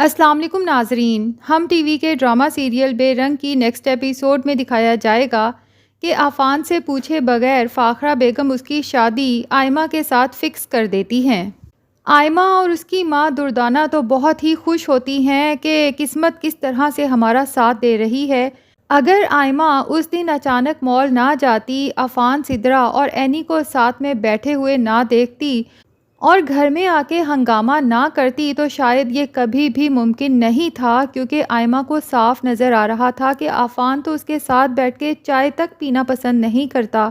السلام علیکم ناظرین، ہم ٹی وی کے ڈرامہ سیریل بے رنگ کی نیکسٹ ایپیسوڈ میں دکھایا جائے گا کہ عفان سے پوچھے بغیر فاخرہ بیگم اس کی شادی آئمہ کے ساتھ فکس کر دیتی ہیں۔ آئمہ اور اس کی ماں دردانہ تو بہت ہی خوش ہوتی ہیں کہ قسمت کس طرح سے ہمارا ساتھ دے رہی ہے۔ اگر آئمہ اس دن اچانک مال نہ جاتی، عفان، سدرا اور اینی کو ساتھ میں بیٹھے ہوئے نہ دیکھتی اور گھر میں آ کے ہنگامہ نہ کرتی تو شاید یہ کبھی بھی ممکن نہیں تھا، کیونکہ آئمہ کو صاف نظر آ رہا تھا کہ عفان تو اس کے ساتھ بیٹھ کے چائے تک پینا پسند نہیں کرتا،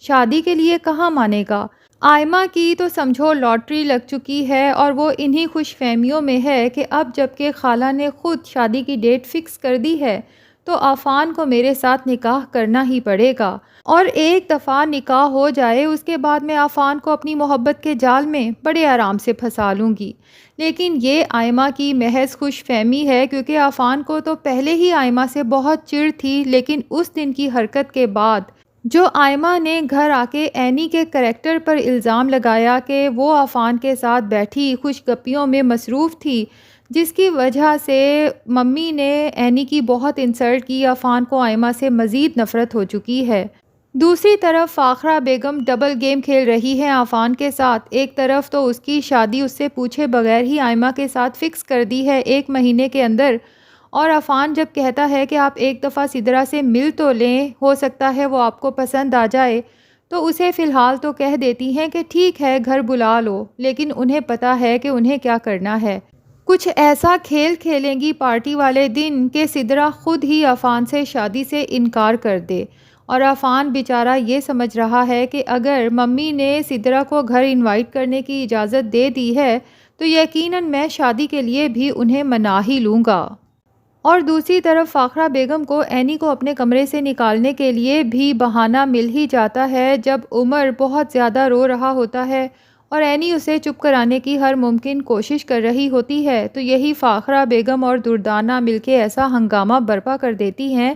شادی کے لیے کہاں مانے گا۔ آئمہ کی تو سمجھو لاٹری لگ چکی ہے اور وہ انہی خوش فہمیوں میں ہے کہ اب جب کہ خالہ نے خود شادی کی ڈیٹ فکس کر دی ہے تو عفان کو میرے ساتھ نکاح کرنا ہی پڑے گا، اور ایک دفعہ نکاح ہو جائے اس کے بعد میں عفان کو اپنی محبت کے جال میں بڑے آرام سے پھنسا لوں گی۔ لیکن یہ آئمہ کی محض خوش فہمی ہے، کیونکہ عفان کو تو پہلے ہی آئمہ سے بہت چڑ تھی، لیکن اس دن کی حرکت کے بعد جو آئمہ نے گھر آ کے اینی کے کریکٹر پر الزام لگایا کہ وہ عفان کے ساتھ بیٹھی خوش گپیوں میں مصروف تھی، جس کی وجہ سے ممی نے اینی کی بہت انسلٹ کی، عفان کو آئمہ سے مزید نفرت ہو چکی ہے۔ دوسری طرف فاخرہ بیگم ڈبل گیم کھیل رہی ہے عفان کے ساتھ۔ ایک طرف تو اس کی شادی اس سے پوچھے بغیر ہی آئمہ کے ساتھ فکس کر دی ہے 1 مہینے کے اندر، اور عفان جب کہتا ہے کہ آپ ایک دفعہ سدرا سے مل تو لیں، ہو سکتا ہے وہ آپ کو پسند آ جائے، تو اسے فی الحال تو کہہ دیتی ہیں کہ ٹھیک ہے گھر بلا لو، لیکن انہیں پتہ ہے کہ انہیں کیا کرنا ہے۔ کچھ ایسا کھیل کھیلیں گی پارٹی والے دن کہ سدرا خود ہی عفان سے شادی سے انکار کر دے، اور عفان بیچارہ یہ سمجھ رہا ہے کہ اگر ممی نے سدرا کو گھر انوائٹ کرنے کی اجازت دے دی ہے تو یقیناً میں شادی کے لیے بھی انہیں منا ہی لوں گا۔ اور دوسری طرف فاخرہ بیگم کو اینی کو اپنے کمرے سے نکالنے کے لیے بھی بہانہ مل ہی جاتا ہے جب عمر بہت زیادہ رو رہا ہوتا ہے اور اینی اسے چپ کرانے کی ہر ممکن کوشش کر رہی ہوتی ہے، تو یہی فاخرہ بیگم اور دردانہ مل کے ایسا ہنگامہ برپا کر دیتی ہیں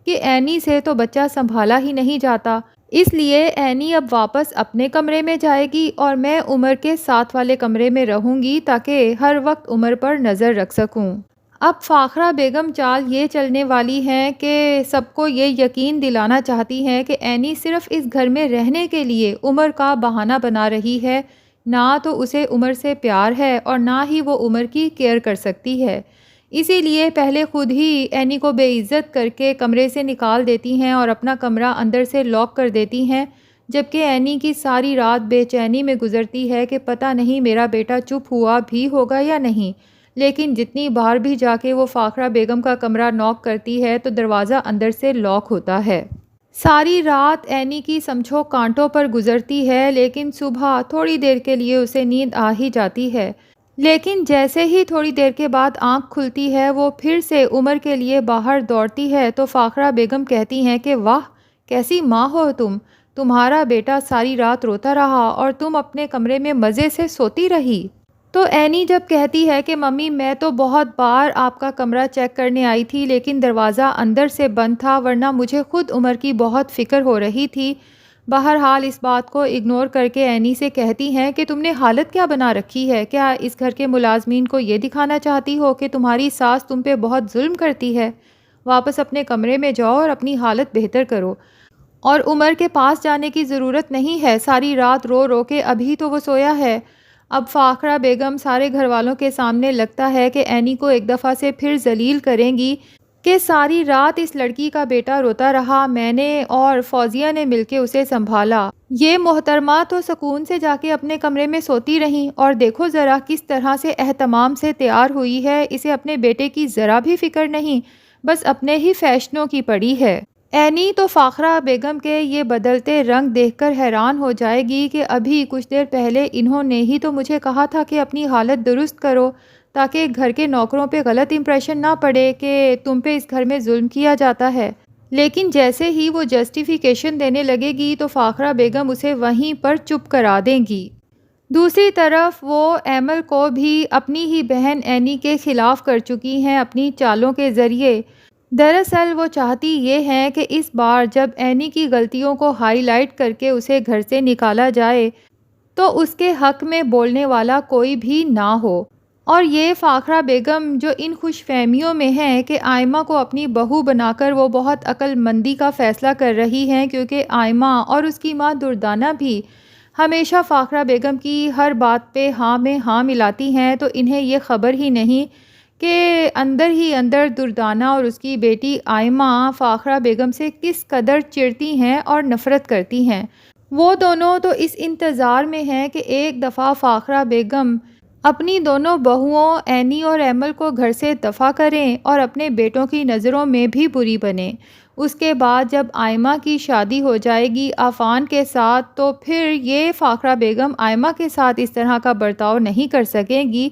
کہ اینی سے تو بچہ سنبھالا ہی نہیں جاتا۔ اس لیے اینی اب واپس اپنے کمرے میں جائے گی اور میں عمر کے ساتھ والے کمرے میں رہوں گی تاکہ ہر وقت عمر پر نظر رکھ سکوں۔ اب فاخرہ بیگم چال یہ چلنے والی ہیں کہ سب کو یہ یقین دلانا چاہتی ہیں کہ اینی صرف اس گھر میں رہنے کے لیے عمر کا بہانہ بنا رہی ہے، نہ تو اسے عمر سے پیار ہے اور نہ ہی وہ عمر کی کیئر کر سکتی ہے۔ اسی لیے پہلے خود ہی اینی کو بے عزت کر کے کمرے سے نکال دیتی ہیں اور اپنا کمرہ اندر سے لاک کر دیتی ہیں، جبکہ اینی کی ساری رات بے چینی میں گزرتی ہے کہ پتہ نہیں میرا بیٹا چپ ہوا بھی ہوگا یا نہیں۔ لیکن جتنی بار بھی جا کے وہ فاخرہ بیگم کا کمرہ ناک کرتی ہے تو دروازہ اندر سے لاک ہوتا ہے۔ ساری رات اینی کی سمجھو کانٹوں پر گزرتی ہے، لیکن صبح تھوڑی دیر کے لیے اسے نیند آ ہی جاتی ہے، لیکن جیسے ہی تھوڑی دیر کے بعد آنکھ کھلتی ہے وہ پھر سے عمر کے لیے باہر دوڑتی ہے تو فاخرہ بیگم کہتی ہیں کہ واہ کیسی ماں ہو تم، تمہارا بیٹا ساری رات روتا رہا اور تم اپنے کمرے میں مزے سے سوتی رہی۔ تو اینی جب کہتی ہے کہ ممی میں تو بہت بار آپ کا کمرہ چیک کرنے آئی تھی لیکن دروازہ اندر سے بند تھا، ورنہ مجھے خود عمر کی بہت فکر ہو رہی تھی۔ بہرحال اس بات کو اگنور کر کے اینی سے کہتی ہیں کہ تم نے حالت کیا بنا رکھی ہے، کیا اس گھر کے ملازمین کو یہ دکھانا چاہتی ہو کہ تمہاری ساس تم پہ بہت ظلم کرتی ہے؟ واپس اپنے کمرے میں جاؤ اور اپنی حالت بہتر کرو، اور عمر کے پاس جانے کی ضرورت نہیں ہے، ساری رات رو رو کے ابھی تو وہ سویا ہے۔ اب فاخرہ بیگم سارے گھر والوں کے سامنے لگتا ہے کہ اینی کو ایک دفعہ سے پھر ذلیل کریں گی کہ ساری رات اس لڑکی کا بیٹا روتا رہا، میں نے اور فوزیہ نے مل کے اسے سنبھالا، یہ محترمہ تو سکون سے جا کے اپنے کمرے میں سوتی رہیں، اور دیکھو ذرا کس طرح سے اہتمام سے تیار ہوئی ہے، اسے اپنے بیٹے کی ذرا بھی فکر نہیں، بس اپنے ہی فیشنوں کی پڑی ہے۔ اینی تو فاخرہ بیگم کے یہ بدلتے رنگ دیکھ کر حیران ہو جائے گی کہ ابھی کچھ دیر پہلے انہوں نے ہی تو مجھے کہا تھا کہ اپنی حالت درست کرو تاکہ گھر کے نوکروں پہ غلط امپریشن نہ پڑے کہ تم پہ اس گھر میں ظلم کیا جاتا ہے، لیکن جیسے ہی وہ جسٹیفیکیشن دینے لگے گی تو فاخرہ بیگم اسے وہیں پر چپ کرا دیں گی۔ دوسری طرف وہ ایمل کو بھی اپنی ہی بہن اینی کے خلاف کر چکی ہیں اپنی چالوں کے ذریعے۔ دراصل وہ چاہتی یہ ہیں کہ اس بار جب اینی کی غلطیوں کو ہائی لائٹ کر کے اسے گھر سے نکالا جائے تو اس کے حق میں بولنے والا کوئی بھی نہ ہو۔ اور یہ فاخرہ بیگم جو ان خوش فہمیوں میں ہے کہ آئمہ کو اپنی بہو بنا کر وہ بہت عقل مندی کا فیصلہ کر رہی ہیں، کیونکہ آئمہ اور اس کی ماں دردانہ بھی ہمیشہ فاخرہ بیگم کی ہر بات پہ ہاں میں ہاں ملاتی ہیں، تو انہیں یہ خبر ہی نہیں کہ اندر ہی اندر دردانہ اور اس کی بیٹی آئمہ فاخرہ بیگم سے کس قدر چڑتی ہیں اور نفرت کرتی ہیں۔ وہ دونوں تو اس انتظار میں ہیں کہ ایک دفعہ فاخرہ بیگم اپنی دونوں بہوؤں عینی اور ایمل کو گھر سے دفع کریں اور اپنے بیٹوں کی نظروں میں بھی بری بنیں۔ اس کے بعد جب آئمہ کی شادی ہو جائے گی عفان کے ساتھ، تو پھر یہ فاخرہ بیگم آئمہ کے ساتھ اس طرح کا برتاؤ نہیں کر سکیں گی،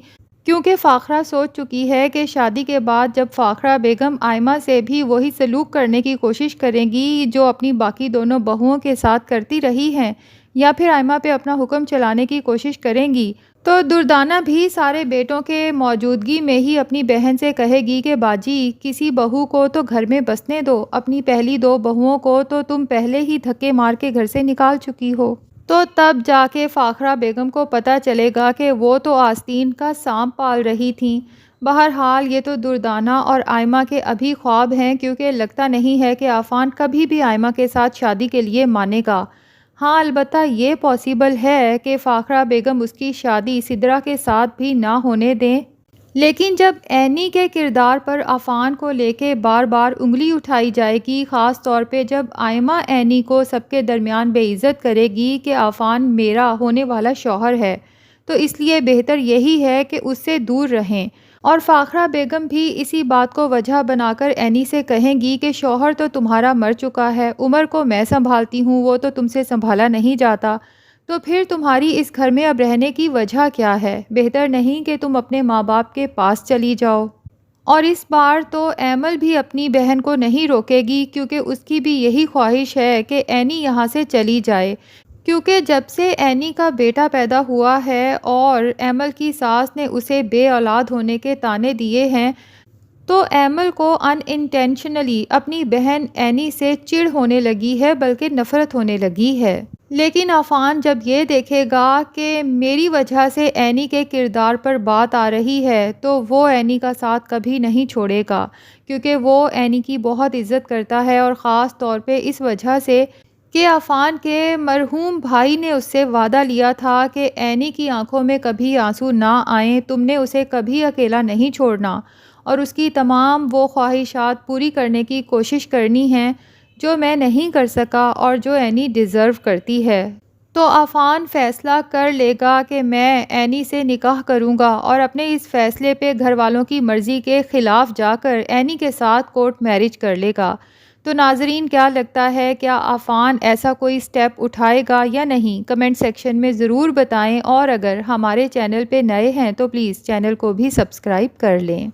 کیونکہ فاخرہ سوچ چکی ہے کہ شادی کے بعد جب فاخرہ بیگم آئمہ سے بھی وہی سلوک کرنے کی کوشش کریں گی جو اپنی باقی دونوں بہوؤں کے ساتھ کرتی رہی ہیں، یا پھر آئمہ پہ اپنا حکم چلانے کی کوشش کریں گی، تو دردانہ بھی سارے بیٹوں کے موجودگی میں ہی اپنی بہن سے کہے گی کہ باجی کسی بہو کو تو گھر میں بسنے دو، اپنی پہلی دو بہوؤں کو تو تم پہلے ہی دھکے مار کے گھر سے نکال چکی ہو۔ تو تب جا کے فاخرہ بیگم کو پتہ چلے گا کہ وہ تو آستین کا سانپ پال رہی تھیں۔ بہرحال یہ تو دردانہ اور آئمہ کے ابھی خواب ہیں، کیونکہ لگتا نہیں ہے کہ عفان کبھی بھی آئمہ کے ساتھ شادی کے لیے مانے گا۔ ہاں البتہ یہ پاسبل ہے کہ فاخرہ بیگم اس کی شادی سدرہ کے ساتھ بھی نہ ہونے دیں، لیکن جب عینی کے کردار پر عفان کو لے کے بار بار انگلی اٹھائی جائے گی، خاص طور پہ جب آئمہ عینی کو سب کے درمیان بے عزت کرے گی کہ عفان میرا ہونے والا شوہر ہے، تو اس لیے بہتر یہی ہے کہ اس سے دور رہیں۔ اور فاخرہ بیگم بھی اسی بات کو وجہ بنا کر عینی سے کہیں گی کہ شوہر تو تمہارا مر چکا ہے، عمر کو میں سنبھالتی ہوں، وہ تو تم سے سنبھالا نہیں جاتا، تو پھر تمہاری اس گھر میں اب رہنے کی وجہ کیا ہے؟ بہتر نہیں کہ تم اپنے ماں باپ کے پاس چلی جاؤ۔ اور اس بار تو ایمل بھی اپنی بہن کو نہیں روکے گی، کیونکہ اس کی بھی یہی خواہش ہے کہ عینی یہاں سے چلی جائے، کیونکہ جب سے عینی کا بیٹا پیدا ہوا ہے اور ایمل کی ساس نے اسے بے اولاد ہونے کے طعنے دیے ہیں، تو ایمل کو ان انٹینشنلی اپنی بہن عینی سے چڑ ہونے لگی ہے، بلکہ نفرت ہونے لگی ہے۔ لیکن عفان جب یہ دیکھے گا کہ میری وجہ سے عینی کے کردار پر بات آ رہی ہے، تو وہ عینی کا ساتھ کبھی نہیں چھوڑے گا، کیونکہ وہ عینی کی بہت عزت کرتا ہے، اور خاص طور پہ اس وجہ سے کہ عفان کے مرحوم بھائی نے اس سے وعدہ لیا تھا کہ عینی کی آنکھوں میں کبھی آنسو نہ آئیں، تم نے اسے کبھی اکیلا نہیں چھوڑنا، اور اس کی تمام وہ خواہشات پوری کرنے کی کوشش کرنی ہے جو میں نہیں کر سکا اور جو عینی ڈیزرو کرتی ہے۔ تو عفان فیصلہ کر لے گا کہ میں عینی سے نکاح کروں گا، اور اپنے اس فیصلے پہ گھر والوں کی مرضی کے خلاف جا کر عینی کے ساتھ کورٹ میرج کر لے گا۔ تو ناظرین کیا لگتا ہے، کیا عفان ایسا کوئی سٹیپ اٹھائے گا یا نہیں؟ کمنٹ سیکشن میں ضرور بتائیں، اور اگر ہمارے چینل پہ نئے ہیں تو پلیز چینل کو بھی سبسکرائب کر لیں۔